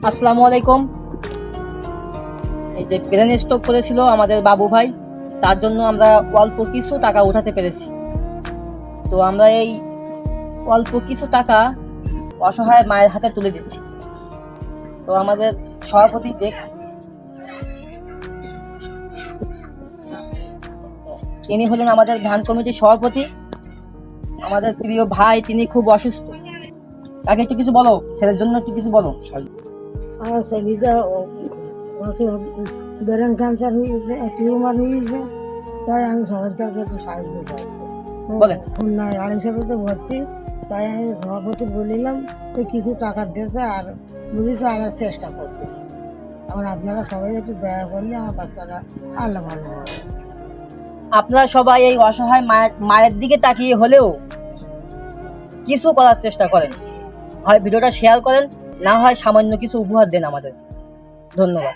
আসসালামু আলাইকুম। এই যে ব্রেন স্ট্রোক করেছিল আমাদের বাবু ভাই, তার জন্য আমরা অল্প কিছু টাকা উঠাতে পেরেছি। তো আমরা এই অল্প কিছু টাকা অসহায় মায়ের হাতে তুলে দিচ্ছি। তো আমাদের সভাপতি তিনি হলেন আমাদের ধান কমিটির সভাপতি, আমাদের প্রিয় ভাই, তিনি খুব অসুস্থ। তাকে একটু কিছু বলো, ছেলের জন্য একটু কিছু বলো। আমার ছেলেটা ব্রেন ক্যান্সার হয়েছে, টিউমার হয়েছে, তাই আমি সবার কাছে একটু সাহায্য চাই। বলেন। খুলনায় 250 ভর্তি, তাই আমি সভাপতি বলিলাম তো কিছু টাকা দিতে, আর বলি তো আমার চেষ্টা করতেছি। আমার আপনারা সবাই একটু দয়া করলে আমার বাচ্চারা আল্লাহ ভালো হবে। আপনারা সবাই এই অসহায় মায়ের দিকে তাকিয়ে হলেও কিছু করার চেষ্টা করেন, হয় ভিডিওটা শেয়ার করেন, না হয় সামান্য কিছু উপহার দেন আমাদের। ধন্যবাদ।